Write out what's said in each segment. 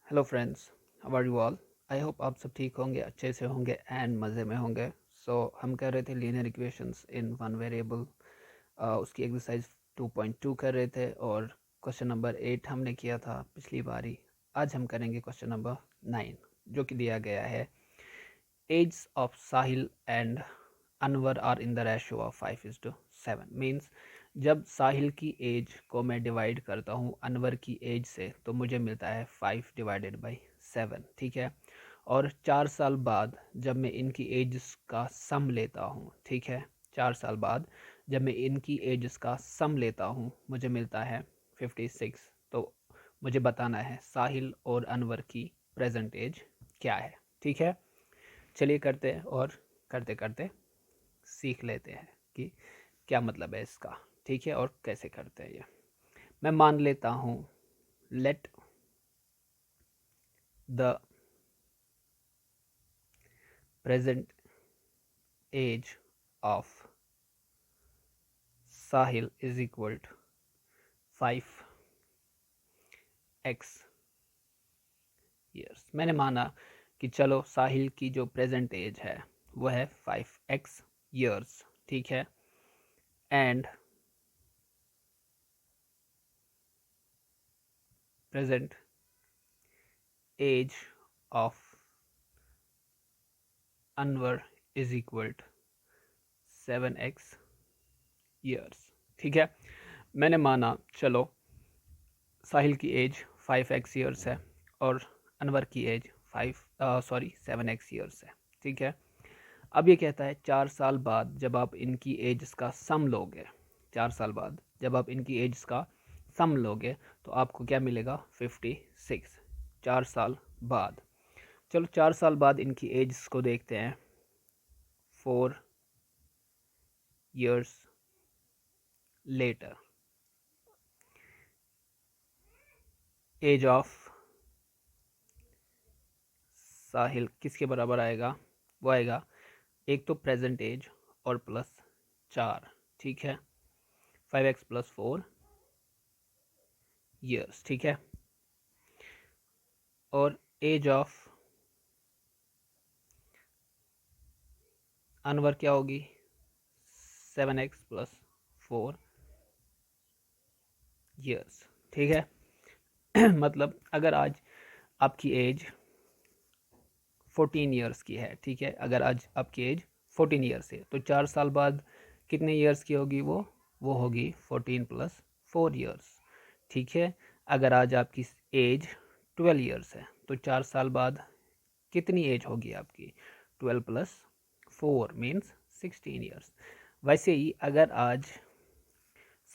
Hello friends, how are you all. I hope आप सब ठीक होंगे, अच्छे से होंगे एंड मज़े में होंगे। हम कर रहे थे linear equations in one variable. उसकी एक्सरसाइज 2.2 कर रहे थे और क्वेश्चन नंबर 8 हमने किया था पिछली बारी। आज हम करेंगे क्वेश्चन नंबर 9 जो कि दिया गया है। Age of Sahil and Anwar are in the ratio of 5:7 means जब साहिल की एज को मैं डिवाइड करता हूँ अनवर की एज से तो मुझे मिलता है 5/7। ठीक है। और 4 साल बाद जब मैं इनकी एज का सम लेता हूँ, ठीक है, 4 साल बाद जब मैं इनकी एज का सम लेता हूँ मुझे मिलता है 56। तो मुझे बताना है साहिल और अनवर की प्रेजेंट एज क्या है। ठीक है, चलिए करते हैं और करते करते सीख लेते हैं कि क्या मतलब है इसका। ठीक है, और कैसे करते हैं ये। मैं मान लेता हूँ let the present age of Sahil is equal to 5x years. मैंने माना कि चलो साहिल की जो प्रेजेंट एज है वो है 5x ईयर्स। ठीक है, and present age of Anwar is equal to 7x years. ठीक है, मैंने माना चलो साहिल की एज 5x ईयर्स है और अनवर की एज 7x ईयर्स है। ठीक है, अब ये कहता है 4 साल बाद जब आप इनकी एज का सम लोगे, 4 साल बाद जब आप इनकी एज का सम लोगे तो आपको क्या मिलेगा 56। 4 साल बाद, चलो 4 साल बाद इनकी एज को देखते हैं। 4 years letter as of Sahil किसके बराबर आएगा? वो आएगा एक तो प्रेजेंट एज और प्लस 4। ठीक है, 5x + 4 years। ठीक है, और एज ऑफ अनवर क्या होगी? 7x + 4 years। ठीक है मतलब अगर आज आपकी एज 14 ईयर्स की है, ठीक है, अगर आज आपकी एज 14 ईयर्स है तो 4 साल बाद कितने ईयर्स की होगी? वो होगी 14 + 4 ईयर्स। ठीक है, अगर आज आपकी एज 12 ईयर्स है तो 4 साल बाद कितनी एज होगी आपकी? 12 + 4 मीन्स 16 ईयर्स। वैसे ही अगर आज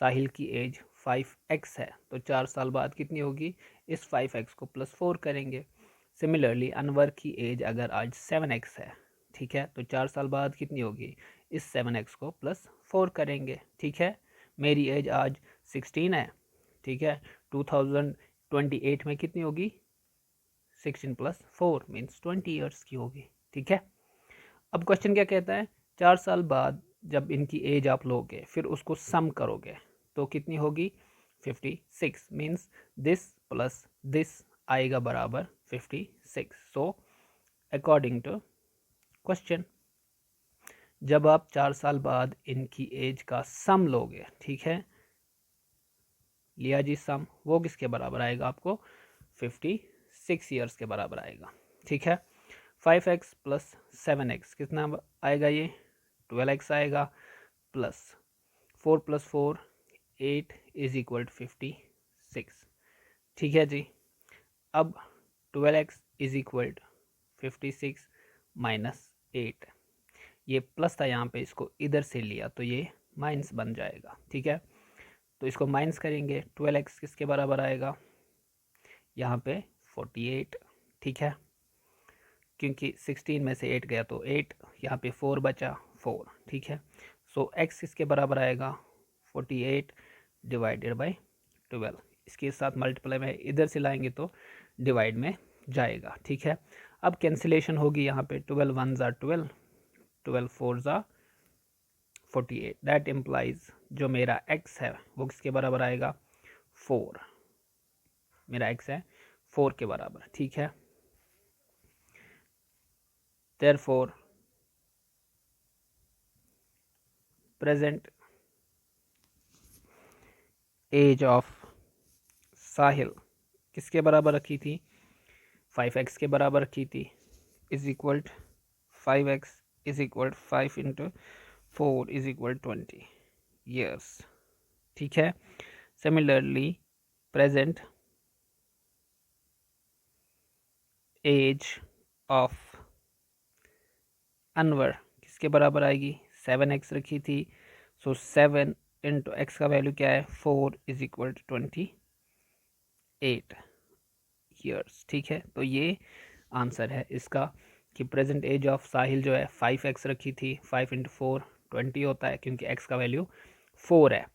साहिल की एज 5x है तो 4 साल बाद कितनी होगी? इस 5x को +4 करेंगे। सिमिलरली अनवर की एज अगर आज 7x है, ठीक है, तो 4 साल बाद कितनी होगी? इस 7x को +4 करेंगे। ठीक है, मेरी एज आज 16 है, ठीक है, 2028 में कितनी होगी? 16 + 4 मीन्स 20 ईयर्स की होगी। ठीक है, अब क्वेश्चन क्या कहता है? 4 साल बाद जब इनकी एज आप लोगे फिर उसको सम करोगे तो कितनी होगी? 56 मीन्स दिस प्लस दिस आएगा बराबर 56। सो अकॉर्डिंग टू क्वेश्चन जब आप 4 साल बाद इनकी एज का सम लोगे, ठीक है, लिया जी सम, वो किसके बराबर आएगा? आपको 56 ईयर्स के बराबर आएगा। ठीक है, 5x + 7x कितना आएगा? ये 12x आएगा, प्लस 4 + 4 8 इज इक्वल टू 56। ठीक है जी, अब 12x is equal to 56 minus 8, ये प्लस था यहाँ पे, इसको इधर से लिया तो ये माइनस बन जाएगा। ठीक है, तो इसको माइनस करेंगे, 12x किसके बराबर आएगा? यहाँ पे 48। ठीक है, क्योंकि 16 में से 8 गया तो 8, यहाँ पे 4 बचा 4। ठीक है, सो x किसके बराबर आएगा? 48 डिवाइडेड बाई 12। इसके साथ मल्टीप्लाई में इधर से लाएंगे तो डिवाइड में जाएगा। ठीक है, अब कैंसिलेशन होगी यहाँ पे, 12 1 ज़ा 12, 12 4 ज़ा 48। दैट इम्प्लाइज जो मेरा x है वो किसके बराबर आएगा? 4। मेरा x है 4 के बराबर, ठीक है। Therefore present age of Sahil किसके बराबर रखी थी, 5x के बराबर रखी थी, is equal 5x is equal 5 into 4 is equal 20 years, ठीक है। Similarly present age of Anwar किसके बराबर आएगी, 7x रखी थी, सो 7 इंटू एक्स का वैल्यू क्या है, 4 इज इक्वल 28 ईयर्स, ठीक है। तो ये आंसर है इसका कि प्रेजेंट एज ऑफ साहिल जो है 5x रखी थी, 5 इंटू 4 20 होता है क्योंकि x का वैल्यू 4 है।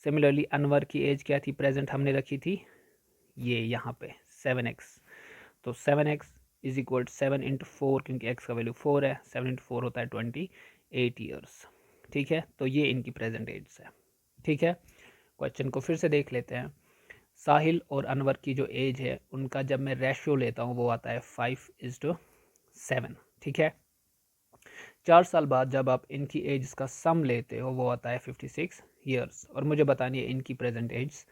सिमिलरली अनवर की एज क्या थी, प्रेजेंट हमने रखी थी ये यहाँ पे 7x, तो 7x इज इक्वल 7 इंटू 4 क्योंकि x का वैल्यू 4 है, 7 इंटू 4 होता है 28 ईयर्स, ठीक है। तो ये इनकी प्रेजेंट एज है, ठीक है। क्वेश्चन को फिर से देख लेते हैं। साहिल और अनवर की जो एज है उनका जब मैं रेशियो लेता हूँ वो आता है 5:7, ठीक है। 4 साल बाद जब आप इनकी एज का सम लेते हो वो आता है 56 ईयर्स, और मुझे बतानी है इनकी प्रेजेंट एज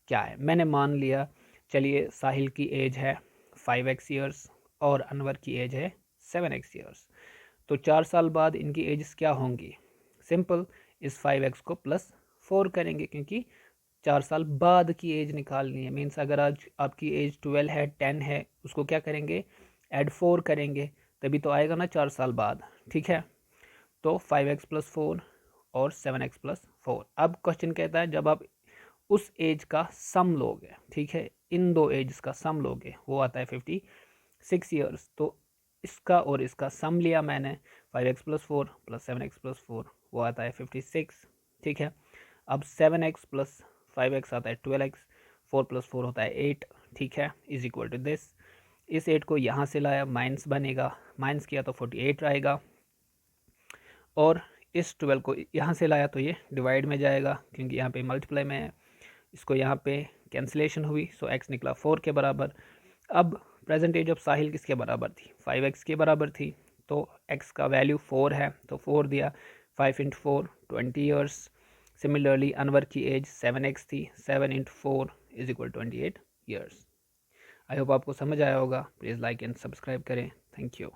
क्या है। मैंने मान लिया, चलिए साहिल की एज है 5x ईयर्स और अनवर की एज है 7x ईयर्स, तो 4 साल बाद इनकी एज क्या होंगी, सिंपल, इस 5x को +4 करेंगे क्योंकि 4 साल बाद की एज निकालनी है। मीन्स अगर आज आपकी एज 12 है, 10 है, उसको क्या करेंगे, ऐड 4 करेंगे, तभी तो आएगा ना 4 साल बाद, ठीक है। तो 5x + 4 और 7x + 4। अब क्वेश्चन कहता है जब आप उस एज का सम लोगे, ठीक है, इन दो एज का सम लोगे, वो आता है 56 ईयर्स। तो इसका और इसका सम लिया मैंने, 5x + 4 + 7x + 4, वो आता है 56, ठीक है। अब 7x + 5x आता है 12x, 4 + 4 होता है 8, ठीक है, इज इक्वल टू दिस। इस 8 को यहाँ से लाया, माइनस बनेगा, माइनस किया तो 48 आएगा, और इस 12 को यहाँ से लाया तो ये डिवाइड में जाएगा क्योंकि यहाँ पे मल्टीप्लाई में है, इसको यहाँ पे कैंसिलेशन हुई, सो x निकला 4 के बराबर। अब प्रेजेंट एज ऑफ साहिल किसके बराबर थी, 5x के बराबर थी, तो x का वैल्यू 4 है तो 4 दिया, 5 इंटू 4 20 ईयर्स। सिमिलरली अनवर की एज 7x थी, 7 into 4 is equal 28 years. I hope आपको समझ आया होगा। प्लीज़ लाइक एंड सब्सक्राइब करें। Thank you.